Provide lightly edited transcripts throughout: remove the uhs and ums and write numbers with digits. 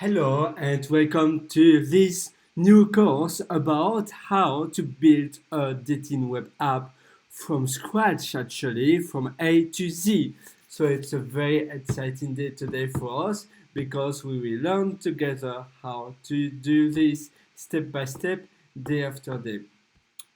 Hello and welcome to this new course about how to build a dating web app from scratch, actually from A to Z. So it's a very exciting day today for us because we will learn together how to do this step by step, day after day.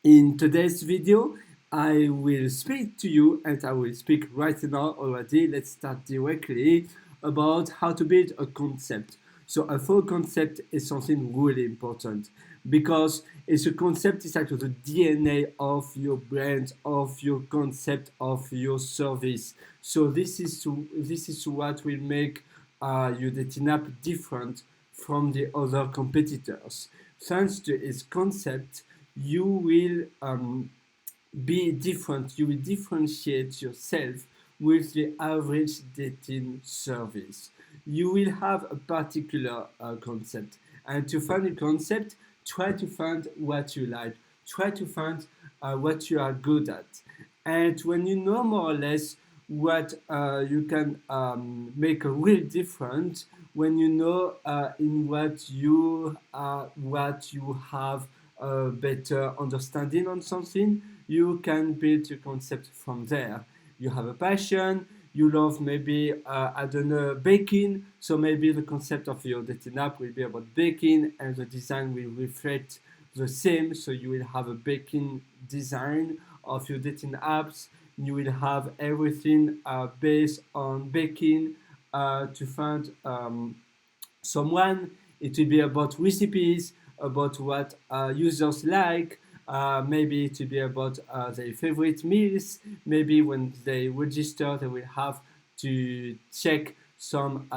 In today's video, I will speak to you and I will speak right now already. Let's start directly about how to build a concept. So a full concept is something really important because it's a concept, it's like the DNA of your brand, of your concept, of your service. So this is what will make your dating app different from the other competitors. Thanks to its concept, you will be different, you will differentiate yourself with the average dating service. You will have a particular concept, and to find a concept, try to find what you like, try to find what you are good at. And when you know more or less what you can make a real difference, when you know in what you have a better understanding on something, you can build your concept from there. You have a passion, you love maybe, I don't know, baking, so maybe the concept of your dating app will be about baking and the design will reflect the same, so you will have a baking design of your dating apps. You will have everything based on baking to find someone. It will be about recipes, about what users like. Maybe it will be about their favorite meals. Maybe when they register, they will have to check some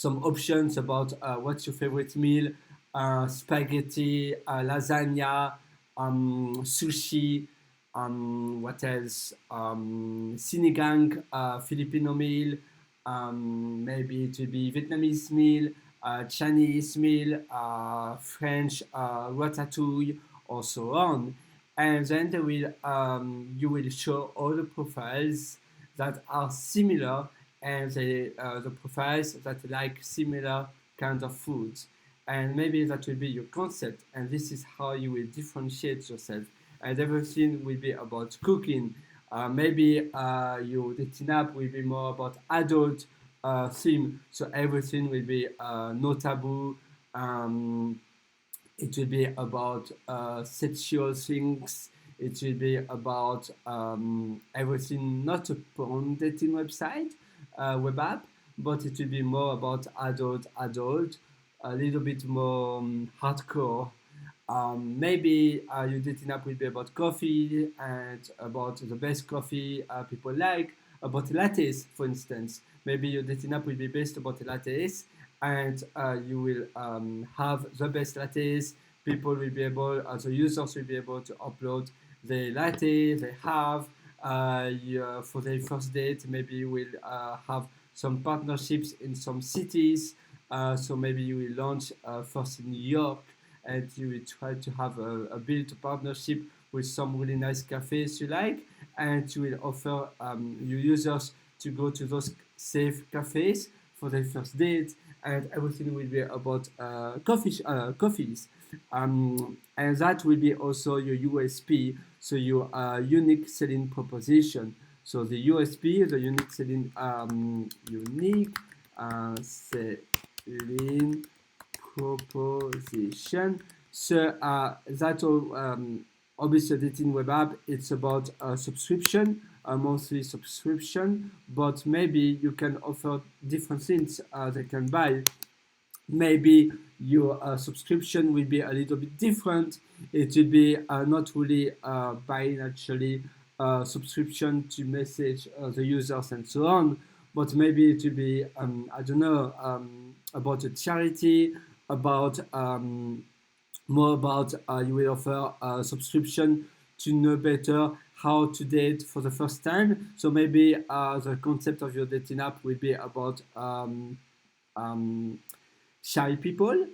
options about what's your favorite meal, spaghetti, lasagna, sushi, what else? Sinigang, Filipino meal, maybe it will be Vietnamese meal, Chinese meal, French ratatouille, or so on. And then you will show all the profiles that are similar and the profiles that like similar kind of foods. And maybe that will be your concept, and this is how you will differentiate yourself. And everything will be about cooking. Maybe your dating app will be more about adult theme, so everything will be no taboo. It will be about sexual things. It will be about everything, not a porn dating website, web app, but it will be more about adult, a little bit more hardcore. Maybe your dating app will be about coffee and about the best coffee people like, about lattes, for instance. Maybe your dating app will be based about lattes, and you will have the best lattes. People will be able, the users will be able to upload the latte they have for their first date. Maybe you will have some partnerships in some cities. So maybe you will launch first in New York, and you will try to have a build a partnership with some really nice cafes you like, and you will offer your users to go to those safe cafes for their first date, and everything will be about coffees. And that will be also your USP, so your unique selling proposition. So the USP, the unique selling selling proposition. So that obviously dating web app, it's about a subscription, a monthly subscription, but maybe you can offer different things they can buy. Maybe your subscription will be a little bit different. It will be not really buying actually subscription to message the users and so on, but maybe it will be, I don't know, about a charity, about more about you will offer a subscription to know better how to date for the first time. So maybe the concept of your dating app will be about shy people,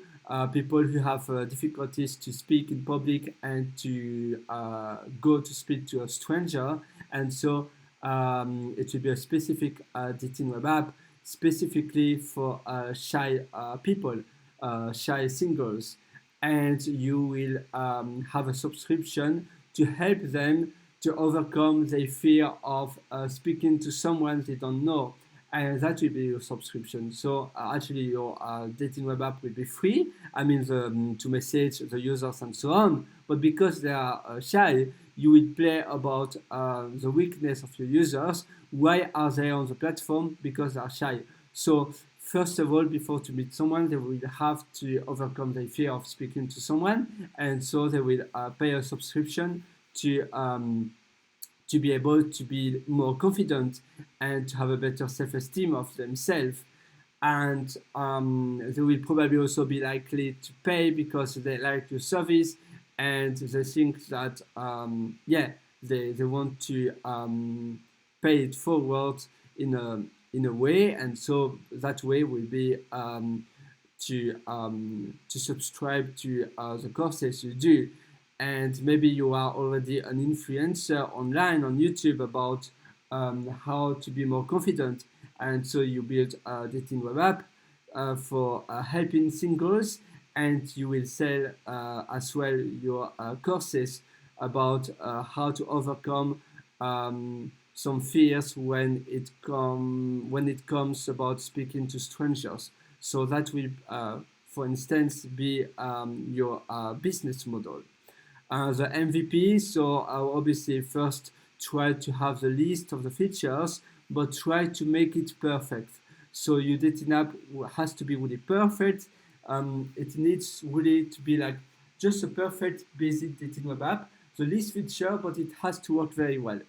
people who have difficulties to speak in public and to go to speak to a stranger. And so it will be a specific dating web app specifically for shy people, shy singles, and you will have a subscription to help them to overcome their fear of speaking to someone they don't know, and that will be your subscription. So actually your dating web app will be free. I mean to message the users and so on, but because they are shy, you will play about the weakness of your users. Why are they on the platform? Because they are shy. So first of all, before to meet someone, they will have to overcome the fear of speaking to someone, and so they will pay a subscription to be able to be more confident and to have a better self-esteem of themselves. And they will probably also be likely to pay because they like your service and they think that they want to pay it forward in a way, and so that way will be to subscribe to the courses you do. And maybe you are already an influencer online on YouTube about how to be more confident, and so you build a dating web app for helping singles, and you will sell as well your courses about how to overcome some fears when it comes about speaking to strangers. So that will, for instance, be your business model. The MVP, so obviously first try to have the list of the features, but try to make it perfect. So your dating app has to be really perfect. It needs really to be like just a perfect basic dating web app. The least feature, but it has to work very well.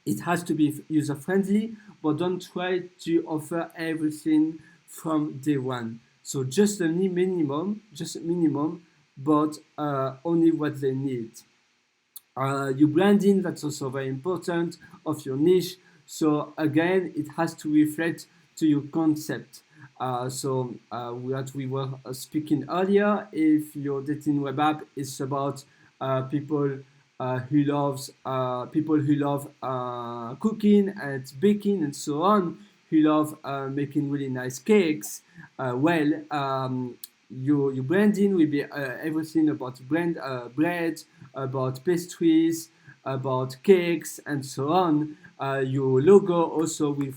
It has to be user friendly, but don't try to offer everything from day one. So just a minimum, but only what they need. Your branding, that's also very important, of your niche. So again, it has to reflect to your concept. What we were speaking earlier, if your dating web app is about people who love cooking and baking and so on, who love making really nice cakes, your branding will be everything about bread, about pastries, about cakes, and so on. Your logo also will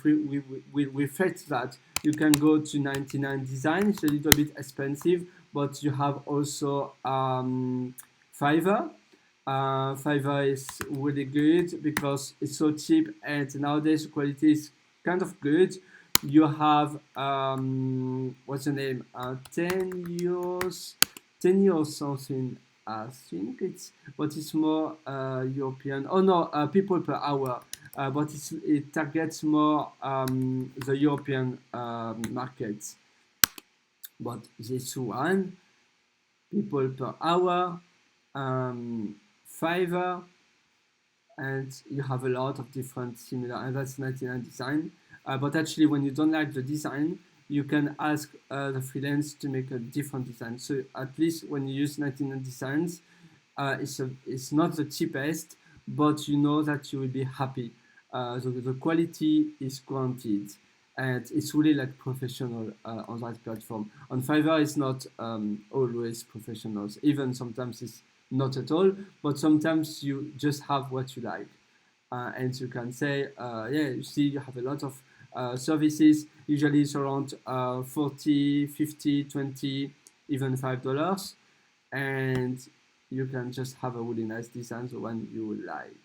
reflect that. You can go to 99 Design. It's a little bit expensive, but you have also Fiverr. Fiverr is really good because it's so cheap, and nowadays the quality is kind of good. You have what's the name? 10 years, 10 years something. I think but it's more European. Oh no, people per hour. But it targets more the European markets. But this one, people per hour, Fiverr, and you have a lot of different similar, and that's 99 Design. But actually, when you don't like the design, you can ask the freelance to make a different design. So at least when you use 99 Designs, it's not the cheapest, but you know that you will be happy. The quality is guaranteed, and it's really like professional on that platform. On Fiverr, it's not always professionals. Even sometimes it's not at all, but sometimes you just have what you like. And you can say, you see, you have a lot of services. Usually it's around 40, 50, 20, even $5. And you can just have a really nice design, the one you like.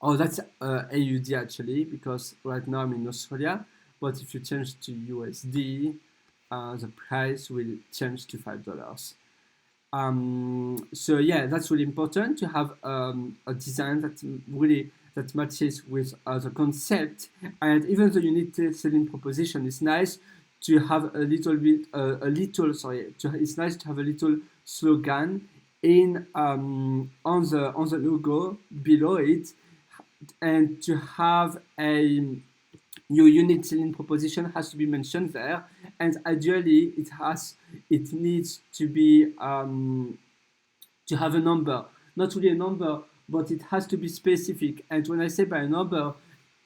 Oh, that's AUD actually, because right now I'm in Australia. But if you change to USD, the price will change to $5. So yeah, that's really important to have a design that matches with the concept, and even the unique selling proposition. It's nice to have it's nice to have a little slogan in on the logo below it, and to have your unique selling proposition has to be mentioned there, and ideally it needs to be to have a number, not really a number, but it has to be specific. And when I say by a number,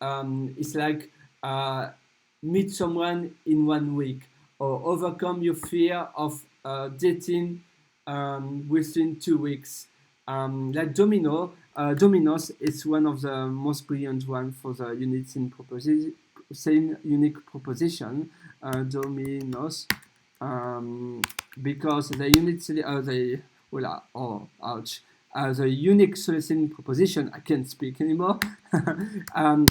it's like meet someone in 1 week, or overcome your fear of dating within 2 weeks. Like Domino's is one of the most brilliant one for the unique proposition. Domino's, because the the unique selling proposition, I can't speak anymore.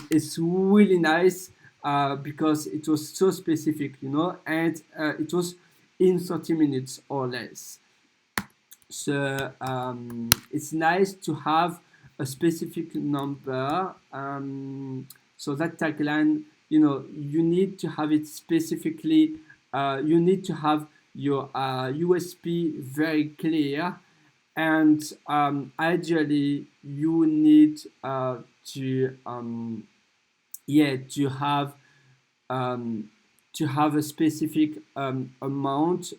It's really nice because it was so specific, and it was in 30 minutes or less. So it's nice to have a specific number. So that tagline, you need to have it specifically. You need to have your USP very clear, and ideally you need to to have a specific amount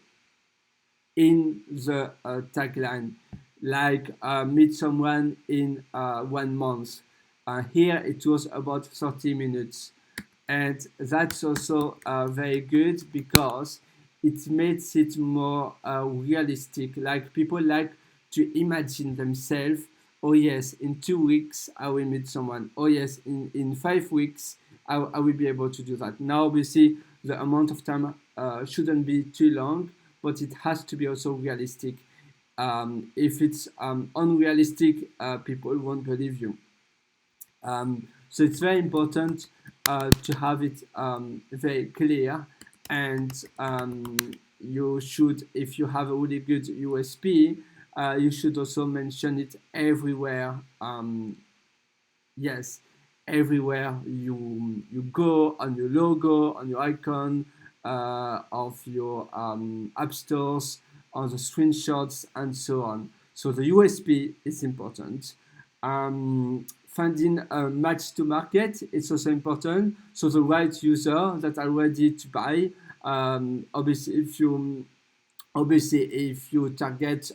in the tagline, like meet someone in 1 month. Here it was about 30 minutes, and that's also very good because it makes it more realistic. Like people like to imagine themselves, oh yes, in 2 weeks I will meet someone, oh yes, in 5 weeks I will be able to do that. Now obviously the amount of time shouldn't be too long, but it has to be also realistic. If it's unrealistic, people won't believe you. So it's very important to have it very clear, and you should, if you have a really good USP, you should also mention it everywhere. Yes, everywhere you go, on your logo, on your icon of your app stores, on the screenshots, and so on. So the USP is important. Finding a match to market is also important. So the right user that are ready to buy. Obviously, if you target,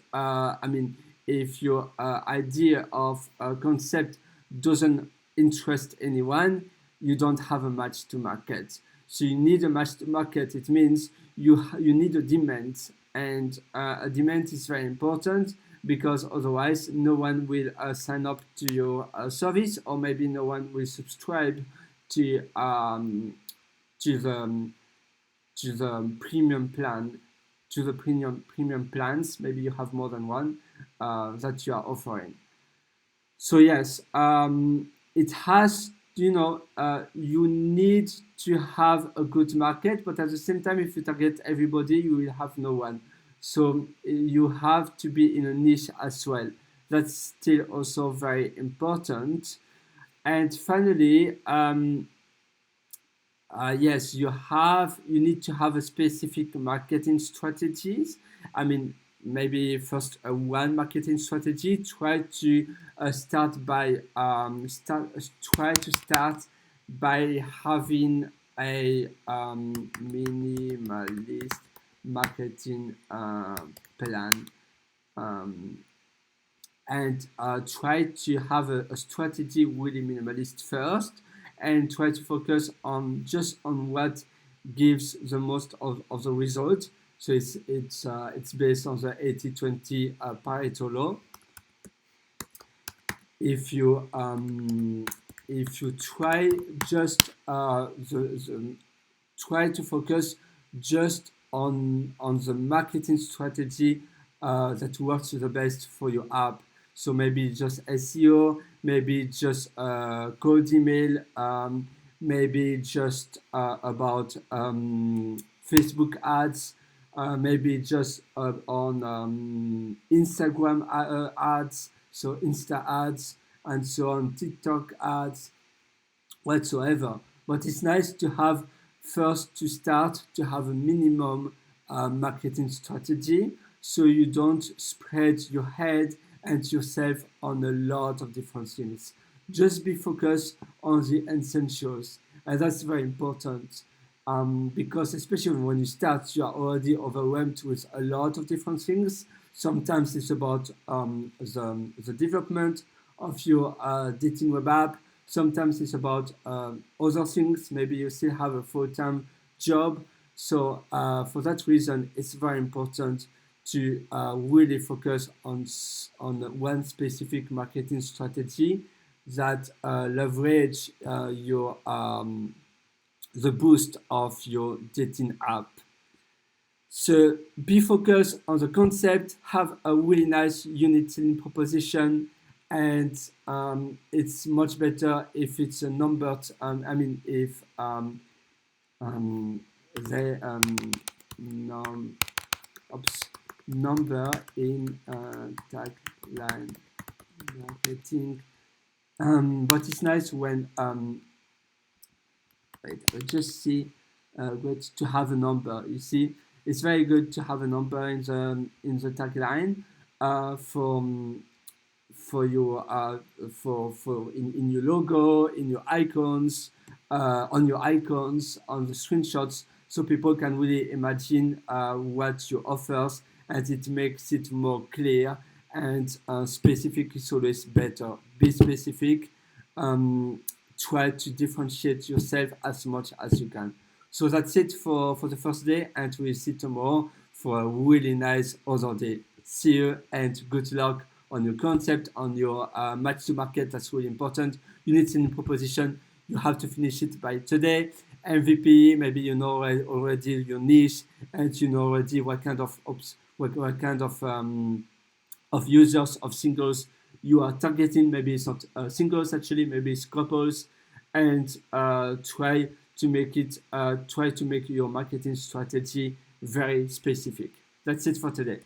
if your idea of concept doesn't interest anyone, you don't have a match to market. So you need a match to market. It means you need a demand, and a demand is very important, because otherwise no one will sign up to your service, or maybe no one will subscribe to the premium plan, to the premium plans. Maybe you have more than one that you are offering. So yes, it has, you need to have a good market, but at the same time, if you target everybody, you will have no one. So you have to be in a niche as well. That's still also very important. And finally, yes, you need to have a specific marketing strategies. Maybe first one marketing strategy. Try to start by having a minimalist marketing plan, and try to have a strategy really minimalist first, and try to focus on what gives the most of the result. So it's based on the 80-20 Pareto law. If you try try to focus just on the marketing strategy that works the best for your app. So maybe just SEO, maybe just cold email, maybe just about Facebook ads, maybe just on Instagram ads, so Insta ads, and so on, TikTok ads, whatsoever. But it's nice to have first to start to have a minimum marketing strategy, so you don't spread your head and yourself on a lot of different things. Just be focused on the essentials, and that's very important. Because especially when you start, you are already overwhelmed with a lot of different things. Sometimes it's about the development of your dating web app. Sometimes it's about other things. Maybe you still have a full-time job. So for that reason, it's very important to really focus on one specific marketing strategy that leverage your the boost of your dating app. So be focused on the concept, have a really nice unit selling proposition, and it's much better if it's a numbered. If they num, oops, number in tagline marketing. But it's nice when just see good to have a number. You see, it's very good to have a number in the tagline for your in your logo, in your icons, on your icons, on the screenshots, so people can really imagine what your offers, and it makes it more clear and specific is always better. Be specific. Try to differentiate yourself as much as you can. So that's it for the first day, and we'll see tomorrow for a really nice other day. See you and good luck on your concept, on your match to market. That's really important. You need selling proposition. You have to finish it by today. MVP, maybe you know already your niche, and you know already what kind of of users, of singles you are targeting. Maybe it's not singles actually, maybe it's couples, and try to make your marketing strategy very specific. That's it for today.